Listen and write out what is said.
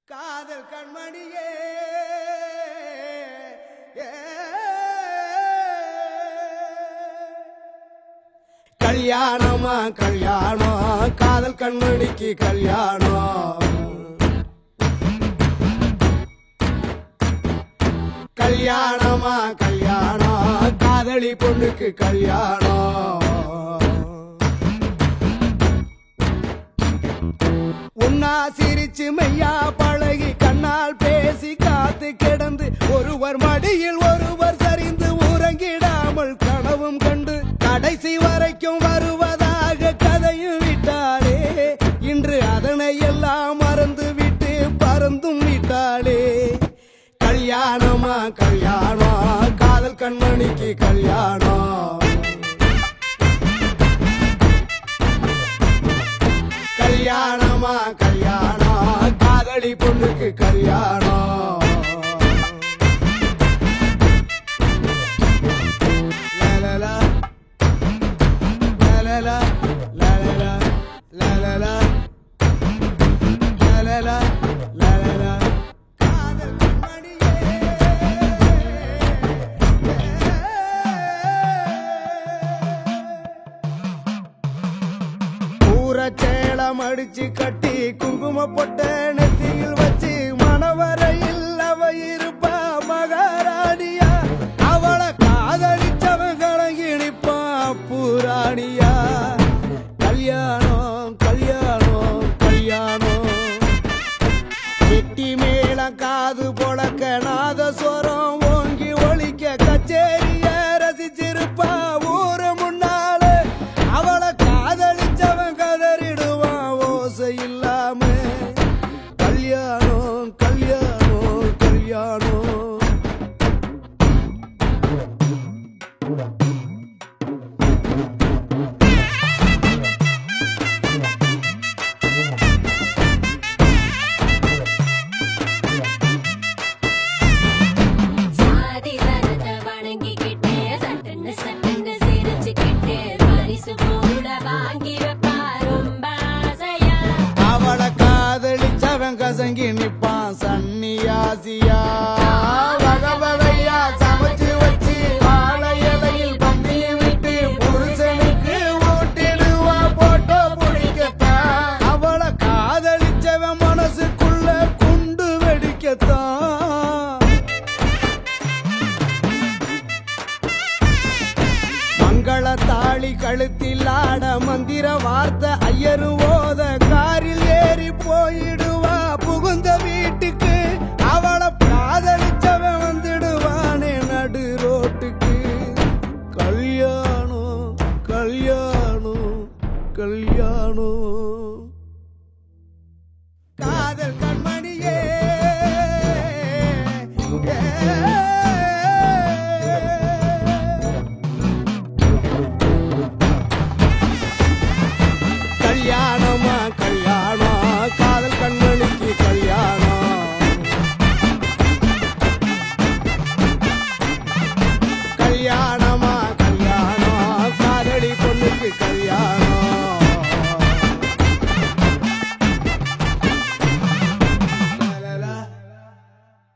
காதல் கண்மணியே கல்யாணமா கல்யாணம் காதல் கண்மணிக்கு கல்யாணம் கல்யாணமா கல்யாணம் காதலி பொண்ணுக்கு கல்யாணம் உன்னா சிரிச்சு மெய்யா பழகி கண்ணால் பேசி காத்து கிடந்து ஒருவர் மடியில் ஒருவர் சரிந்து உறங்கிடாமல் கனவும் கண்டு கடைசி வரைக்கும் வருவதாக கதையும் விட்டாளே இன்று அதனை எல்லாம் மறந்து விட்டு பறந்தும் விட்டாளே கல்யாணமா கல்யாணம் காதல் கண்மணிக்கு கல்யாணம் கல்யாணமா கல்யாணம் காதலி பொண்ணுக்கு கல்யாணம் லலலா லலலா லலலா லலலா லலலா லலலா காதல் கண்மணியே சேலம் அடிச்சு கட்டி குங்கும பொட்ட நெத்தியில் வச்சு மணவரையில் அவ இருப்பா மகாராணியா அவளை காதலிச்சவன் கலங்கி நிப்பா பூராணியா கல்யாணம் கல்யாணம் கல்யாணம் வெட்டி மேளம் காது பொழக்க நாதஸ்வரம் ஓங்கி ஒழிக்க கச்சேரிய ரசிச்சிருப்பா ஊரு முன்னால அவளை காதலிச்சவன் கதறிடுவான் ஓசை இல்லாம கல்யாணம் கல்யாணம் கல்யாணம் அவளை காதலிச்சவன் கசங்கி நிப்பான் சன்னியாசியா வகை வகையா சமைச்சு வச்சு வாழை இலையில் பந்திய விட்டு புருஷனுக்கு ஊட்டிடுவா போட்டோ பிடிக்கத்தான் அவளை காதலிச்சவன் மனசுக்குள்ள குண்டு வெடிக்கத்தான் மங்கள தாளி கழுத்தில் ஆட மந்திர வார்த்தை ஐயரு ஓத காரில் ஏறி போயிடுவா புகுந்த வீட்டுக்கு அவளை காதலிச்சவன் வந்துடுவானே நடு ரோட்டுக்கு கல்யாணம் கல்யாணம் கல்யாணம் காதல் கண்மணியே